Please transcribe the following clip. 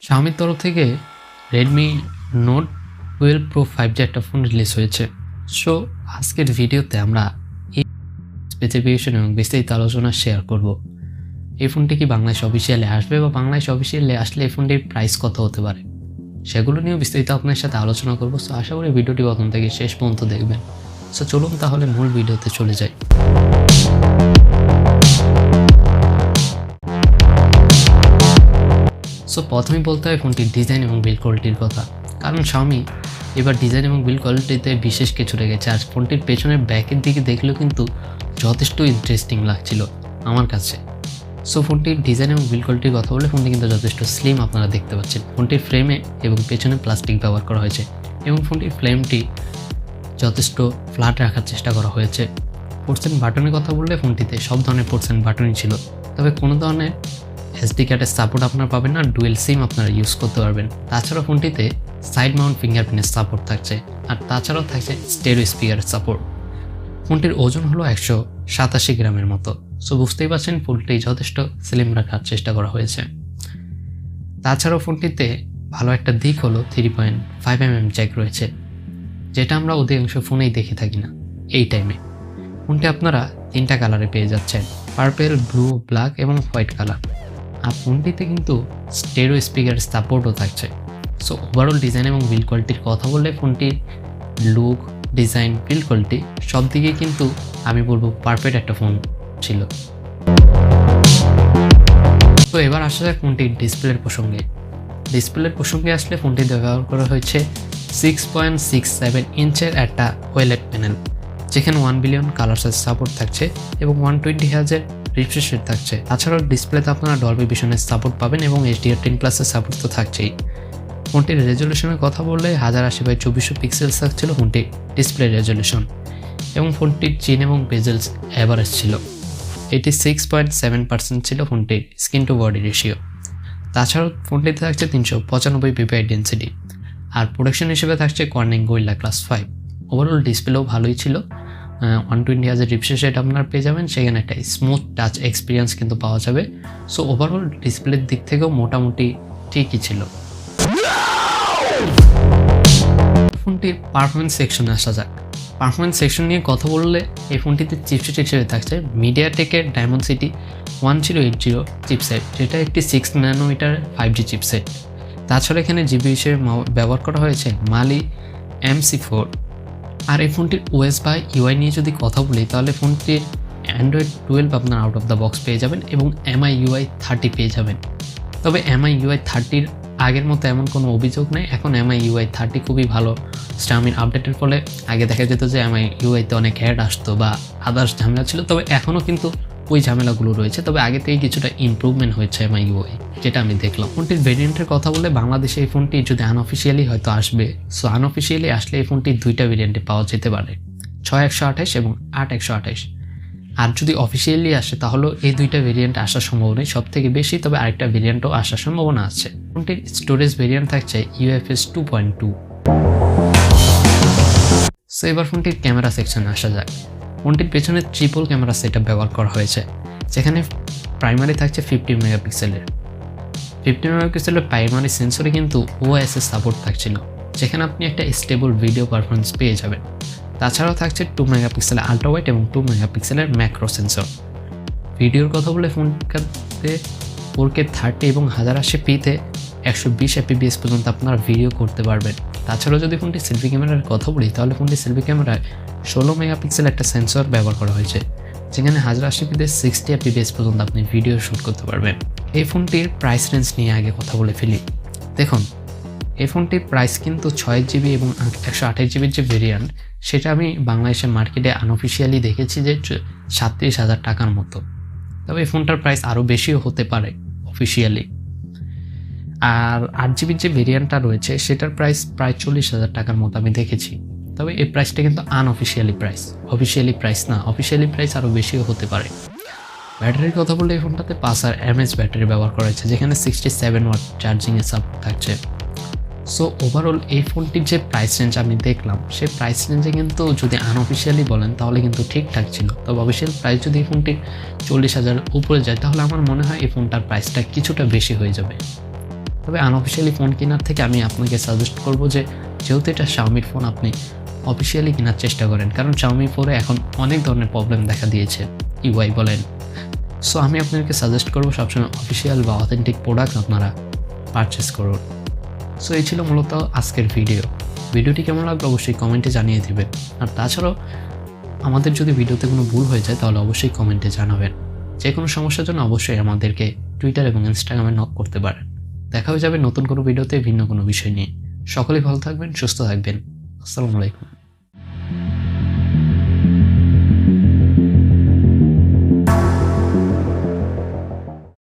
Xiaomiর তরফ থেকে Redmi Note 12 Pro 5G একটা ফোন রিলিজ হয়েছে। সো আজকের ভিডিওতে আমরা এই স্পেসিফিকেশন এবং বিস্তারিত আলোচনা শেয়ার করব। এই ফোনটি কি বাংলাদেশ অফিসিয়ালি আসবে বা বাংলাদেশ অফিসিয়ালি আসলে এই ফোনটির প্রাইস কত হতে পারে, সেগুলো নিয়েও বিস্তারিত আপনার সাথে আলোচনা করব। সো আশা করি ভিডিওটি প্রথম থেকে শেষ পর্যন্ত দেখবেন। সো চলুন তাহলে মূল ভিডিওতে চলে যাই। সো প্রথমেই বলতে হয় ফোনটির ডিজাইন এবং বিল্ড কোয়ালিটির কথা, কারণ Xiaomi এবার ডিজাইন এবং বিল্ড কোয়ালিটিতে বিশেষ কিছু রেখেছে। আর ফোনটির পেছনের ব্যাকের দিকে দেখলেও কিন্তু যথেষ্ট ইন্টারেস্টিং লাগছিল আমার কাছে। সো ফোনটির ডিজাইন এবং বিল্ড কোয়ালিটির কথা বলে ফোনটি কিন্তু যথেষ্ট স্লিম আপনারা দেখতে পাচ্ছেন। ফোনটির ফ্রেমে এবং পেছনে প্লাস্টিক ব্যবহার করা হয়েছে এবং ফোনটির ফ্রেমটি যথেষ্ট ফ্ল্যাট রাখার চেষ্টা করা হয়েছে। পোর্টস বাটনের কথা বললে ফোনটিতে সব ধরনের পোর্টস বাটনই ছিল, তবে কোনো ধরনের এসডি কার্ডের সাপোর্ট আপনারা পাবেন না। ডুয়েল সিম আপনারা ইউজ করতে পারবেন। তাছাড়াও ফোনটিতে সাইড মাউন্ট ফিঙ্গারপ্রিন্টের সাপোর্ট থাকছে, আর তাছাড়াও থাকছে স্টেরিও স্পিকারের সাপোর্ট। ফোনটির ওজন হলো 187 গ্রামের মতো। সো বুঝতেই পারছেন ফোনটি যথেষ্ট স্লিম রাখার চেষ্টা করা হয়েছে। তাছাড়াও ফোনটিতে ভালো একটা দিক হলো 3.5mm জ্যাক রয়েছে, যেটা আমরা অধিকাংশ ফোনেই দেখে থাকি না এই টাইমে। ফোনটি আপনারা 3টা কালারে পেয়ে যাচ্ছেন, পার্পেল, ব্লু, ব্ল্যাক এবং হোয়াইট কালার। আর ফোনটিতে কিন্তু স্টেরিও স্পিকারের সাপোর্টও থাকছে। সো ওভারঅল ডিজাইন এবং বিল্ড কোয়ালিটির কথা বললে ফোনটির লুক, ডিজাইন, বিল্ড কোয়ালিটি সব দিকেই কিন্তু আমি বলবো পারফেক্ট একটা ফোন ছিল। তো এবার আসা যাক ফোনটির ডিসপ্লের প্রসঙ্গে আসলে ফোনটিতে ব্যবহার করা হয়েছে 6.67 ইঞ্চের একটা ওয়েলেড প্যানেল, যেখানে 1 বিলিয়ন কালার সাইজ সাপোর্ট থাকছে এবং 120 হার্জের রিফ্রেশ রেট থাকছে। তাছাড়াও ডিসপ্লেতে আপনারা ডলবি ভিশনের সাপোর্ট পাবেন এবং HDR10+এর সাপোর্ট তো থাকছেই। ফোনটির রেজলিউশনের কথা বললে 1080x2400 পিক্সেল থাকছিল ফোনটির ডিসপ্লে রেজলিউশন, এবং ফোনটির চিন এবং বেজেলস অ্যাভারেজ ছিল। 86.7% ছিল ফোনটির স্ক্রিন টু বডি রেশিও। তাছাড়াও ফোনটিতে থাকছে 395 ppi ডেন্সিটি, আর প্রোডাকশন হিসেবে থাকছে কর্নিং গোরিল্লা ক্লাস 5। ওভারঅল ডিসপ্লেও ভালোই ছিল। 120 হার্জের রিফ্রেশ রেট আপনারা পেয়ে যাবেন, সেখানে একটা স্মুথ টাচ এক্সপিরিয়েন্স কিন্তু পাওয়া যাবে। সো ওভারঅল ডিসপ্লের দিক থেকেও মোটামুটি ঠিকই ছিল। ফোনটির পারফরমেন্স সেকশনে আসা যাক। পারফরমেন্স সেকশন নিয়ে কথা বললে এই ফোনটিতে চিপসেট হিসেবে থাকছে মিডিয়াটেকের ডায়মন্ডসিটি 1080 চিপসেট, যেটা একটি 6 ন্যানোমিটার 5G চিপসেট। তাছাড়া এখানে জিবি হিসেবে ব্যবহার করা হয়েছে মালি MC4। আর এই ফোনটির ওএস বা ইউআই নিয়ে যদি কথা বলি তাহলে ফোনটির অ্যান্ড্রয়েড 12 আপনার আউট অফ দ্য বক্স পেয়ে যাবেন এবং MIUI 30 পেয়ে যাবেন। তবে MIUI 30-র আগের মতো এমন কোনো অভিযোগ নেই। এখন MIUI 30 খুবই ভালো। Xiaomi আপডেটের ফলে আগে দেখা যেত যে MIUI-তে অনেক অ্যাড আসতো বা আদার্স ঝামেলা ছিল, তবে এখনও কিন্তু ওই ঝামেলাগুলো রয়েছে। তবে আগে থেকেই কিছুটা ইমপ্রুভমেন্ট হয়েছে MIUI, যেটা আমি দেখলাম। ফোনটির ভেরিয়েন্টের কথা বলে বাংলাদেশে এই ফোনটি যদি আনঅফিসিয়ালি হয়তো আসবে। সো আনঅফিসিয়ালি আসলে এই ফোনটি 2টা ভেরিয়েন্টে পাওয়া যেতে পারে, 6128 এবং 8128। আর যদি অফিসিয়ালি আসে তাহলে এই 2টা ভেরিয়েন্ট আসার সম্ভাবনাই সব থেকে বেশি, তবে আরেকটা ভেরিয়েন্টও আসার সম্ভাবনা আছে। ফোনটির স্টোরেজ ভেরিয়েন্ট থাকছে UFS 2.2। সো এবার ফোনটির ক্যামেরা সেকশনে আসা যাক। ফোনটির পেছনে ট্রিপল ক্যামেরা সেটআপ ব্যবহার করা হয়েছে, যেখানে প্রাইমারি থাকছে 50 মেগাপিক্সেলের। 50 মেগাপিক্সেলের প্রাইমারি সেন্সরে কিন্তু OIS এর সাপোর্ট থাকছিল, যেখানে আপনি একটা স্টেবল ভিডিও পারফরমেন্স পেয়ে যাবেন। তাছাড়াও থাকছে 2 মেগাপিক্সেলের আল্ট্রা ওয়াইড এবং 2 মেগাপিক্সেলের ম্যাক্রো সেন্সর। ভিডিওর কথা বলে ফোনটাতে 4K 30 এবং 1080p-তে 120 fps পর্যন্ত আপনারা ভিডিও করতে পারবেন। তাছাড়াও যদি ফোনটি সেলফি ক্যামেরার কথা বলি তাহলে ফোনটি সেলফি ক্যামেরায় 16 মেগাপিক্সেল একটা সেন্সর ব্যবহার করা হয়েছে, যেখানে 1080p-তে 60 fps পর্যন্ত আপনি ভিডিও শ্যুট করতে পারবেন। এই ফোনটির প্রাইস রেঞ্জ নিয়ে আগে কথা বলে ফেলি। দেখুন, এই ফোনটির প্রাইস কিন্তু 6GB এবং 128GBর যে ভেরিয়েন্ট, সেটা আমি বাংলাদেশের মার্কেটে আনঅফিসিয়ালি দেখেছি যে 37,000 টাকার মতো। তবে এই ফোনটার প্রাইস আরও বেশিও হতে পারে অফিসিয়ালি। আর 8GBর যে ভেরিয়েন্টটা রয়েছে সেটার প্রাইস প্রায় 40,000 টাকার মতো আমি দেখেছি। তবে এই প্রাইসটা কিন্তু আনঅফিসিয়ালি প্রাইস, অফিসিয়ালি প্রাইস না। অফিসিয়ালি প্রাইস আরও বেশিও হতে পারে। ব্যাটারির কথা বললে এই ফোনটাতে 5000 mAh ব্যাটারি ব্যবহার করা হয়েছে, যেখানে 67 ওয়াট চার্জিংয়ের সাপোর্ট থাকছে। সো ওভারঅল এই ফোনটির যে প্রাইস রেঞ্জ আমি দেখলাম, সেই প্রাইস রেঞ্জে কিন্তু যদি আনঅফিসিয়ালি বলেন তাহলে কিন্তু ঠিকঠাক ছিল। তবে অফিসিয়াল প্রাইস যদি এই ফোনটির 40,000 উপরে যায় তাহলে আমার মনে হয় এই ফোনটার প্রাইসটা কিছুটা বেশি হয়ে যাবে। তবে আনঅফিসিয়ালি ফোন কেনার থেকে আমি আপনাকে সাজেস্ট করব যে যেহেতু এটা শাওমির ফোন, আপনি অফিসিয়ালি কেনার চেষ্টা করেন, কারণ শাওমি ফোনে এখন অনেক ধরনের প্রবলেম দেখা দিয়েছে, ইউআই বলেন। সো আমি আপনাদেরকে সাজেস্ট করবো সবসময় অফিসিয়াল বা অথেন্টিক প্রোডাক্ট আপনারা পারচেস করুন। সো এই ছিল মূলত আজকের ভিডিওটি কেমন লাগলো অবশ্যই কমেন্টে জানিয়ে দিবেন। আর তাছাড়াও আমাদের যদি ভিডিওতে কোনো ভুল হয়ে যায় তাহলে অবশ্যই কমেন্টে জানাবেন। যে কোনো সমস্যার জন্য অবশ্যই আমাদেরকে টুইটার এবং ইনস্টাগ্রামে নক করতে পারেন। দেখা হয়ে যাবে নতুন কোনো ভিডিওতে ভিন্ন কোনো বিষয় নিয়ে। সকলেই ভালো থাকবেন, সুস্থ থাকবেন। আসসালামু আলাইকুম।